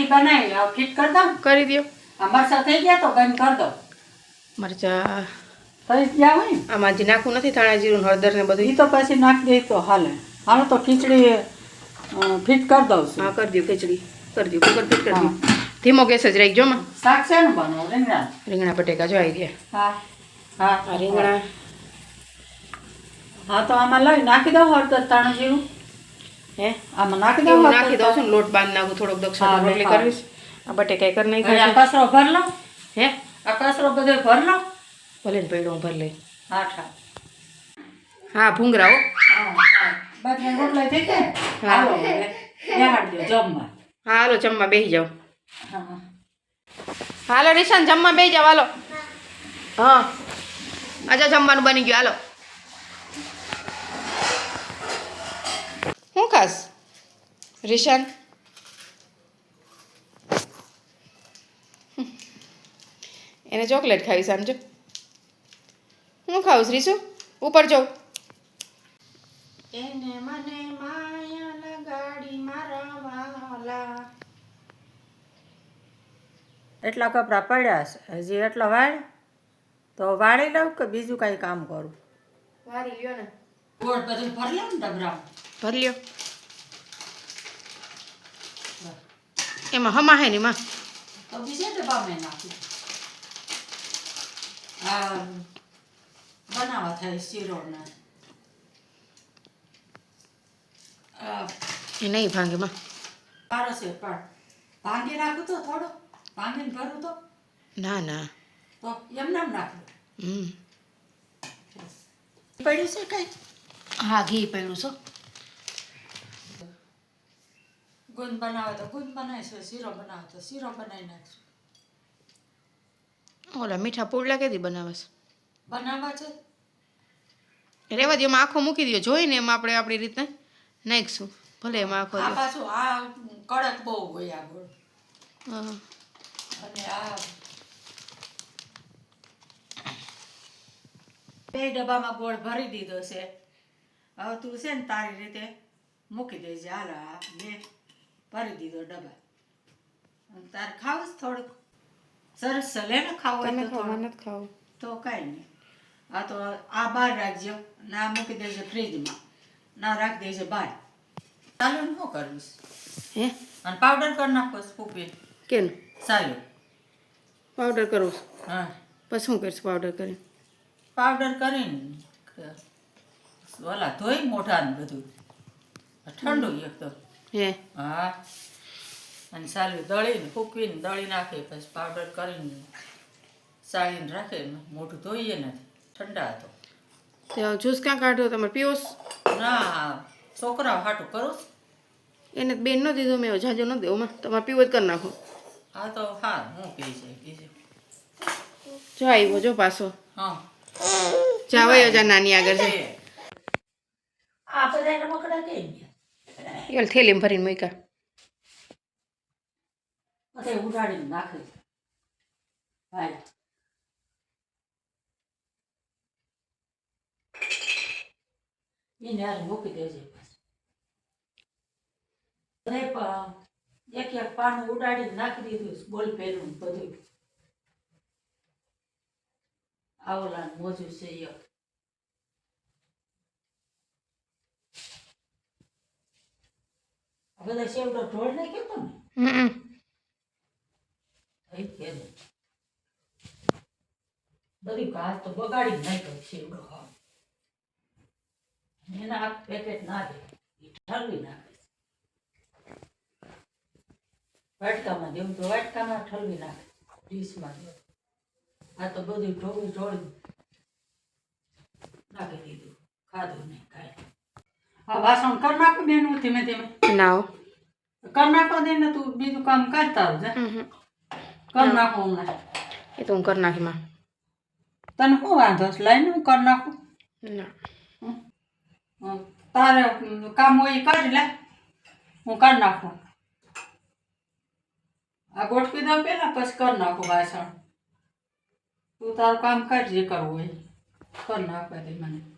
Maggi બનાવી fit કરી દઉં કરી દો આ મરચાં થઈ ગયા તો બંધ કરી દઉં મરચા થઈ ગયા હોય આમાં હજી નાખવું નથી ધાણા જીરું હળદર ને બધું એ તો પછી નાખી દઈ તો હાલે હાલો તો ખીચડી ફિટ કરી દઉં છું હા કરી દો ખીચડી કરી દો કુકર ફિટ કરી દો ધીમો ગેસ જ રાખજો માં શાક શેનું બનાવું રીંગણા બટેકા જો આવી ગયા હા હા આ રીંગણા હા તો આમાં લઈ નાખી દઉં હળદર ધાણા જીરું હે આમાં નાખી એવું દઉં નાખી દઉં છું ને લોટ બાંધ નાખું થોડોક દક્ષિણ રોટલી કરવીશ આ બટેકા કરી આ નાખ્યા કચરો ભર લઉં હે આ કચરો બધો ભર લઉં ભલે ને પડ્યો હું ભર લઈ હા ઠા હા ભૂંગરા હો બાજરી રોટલા થઈ ગયા હાલો બેહાડ દો જમવા હા હાલો જમવા બેસી જાઓ હા હાલો રિશાન જમવા બેસી જાઓ હાલો હા આજે જમવાનું બની ગયું હાલો શું ખાસ રિશાન એને ચોકલેટ ખાવી સમજો હું ખાવું રીસુ ઉપર જાઉં એને મને માયા લગાડી મારા વાલા એટલા કપડાં પડ્યા છે હજી એટલા વાળ તો વાળી લઉં કે બીજું કાંઈ કામ કરું વારી લ્યો ને ગોળ બધું ભરી લઉં ને ડબરા ભર લ્યો એમાં હમા હે ને માં તો બીજે ડબ્બામાં નાખું હા બનાવવા થાય શીરોને એ નહીં ભાંગે માં પારસ પણ ભાંગી નાખું તો થોડો ભાંગીને ભરું તો ના ના તો એમને એમ નાખું પડ્યું છે કઈ હા ઘી પડ્યું છો ગુંદ બનાવે તો ગુંદ બનાવીશું શીરો બનાવે તો શીરો બનાવી નાખશું ઓલા મીઠા પુડલા કેદી બનાવસ બનાવવા છે રેવા દો એમાં આખો મૂકી દો જોઈને એમાં આપણે આપણી રીતના નાખીશું ભલે એમાં આખો આ પાછું આ કડક બહુ હોય આ ગોળ હા અને આ બે ડબ્બામાં ગોળ ભરી દીધો છે હવે તું છે ને તારી રીતે મૂકી દેજે હાલ આ બે ભરી દીધો ડબ્બા તારે ખાવું થોડુંક સરસ લે ને ખાવું હોય તો નથી ખાવું તો કાંઈ નહીં આ તો આ બહાર રાખજો ના મૂકી દેજે ફ્રીજમાં ના રાખી દેજે બહાર ચાલો ને શું કરીશ હે અને પાવડર કરી નાખો સ્પૂપી કેમ ચાલો પાવડર કરું હા પછી શું કરીશ પાવડર કરી પાવડર કરીને ઓલા ધોઈ મોઢા ને બધું ઠંડુ એક તો હે હા અને સાલું દળીને ફૂકવીને દળી નાખે પછી પાવડર કરીને સાળીને રાખે મોઢું ધોઈએ નથી ઠંડા હતો તો જ્યુસ ક્યાં કાઢ્યો તમે પીઓસ ના છોકરા હાટું કરું એને બેન ન દીધો મેં જાજો ન દેવો માં તમારે પીવો જ કરી નાખો હા તો હા હું પી છે બીજું જો આવ્યો જો પાછો હા જા વયો જા નાની આગળ છે આ બધા રમકડા કેમ એ થેલીમાં ભરીને મૂક્યા બધે ઉડાડીને નાખે ભાઈ એને યાર મૂકી દેજે એક એક પાનું ઉડાડીને નાખી દીધું બોલ પેલું બધું આવલા મોજું છે એક બધા શેવડો ઢોળ ને કેતો ને બધી ઘાસ તો બગાડી નાખ્યો શેવડો એના આ પેકેટ ના દે ઠલવી નાખે વાટકામાં દેવું તો વાટકામાં ઠલવી નાખે ડીશમાં દે આ તો બધું ઢોળી ઢોળી નાખી દીધું ખાધું નહીં કાંઈ હા વાસણ કરી નાખો બેનું ધીમે ધીમે ના કરી નાખો દે ને તું બીજું કામ કરતા આવજે કરી નાખો હમણાં એ તો હું કરી નાખી માં તને શું વાંધો છે લઈને હું કરી નાખું ના તારે કામ હોય એ કરી લે હું કરી નાખું આ ગોઠવી દઉં પેલા પછી કરી નાખું વાસણ તું તારું કામ કર જે કરવું હોય કરી નાખવા દે મને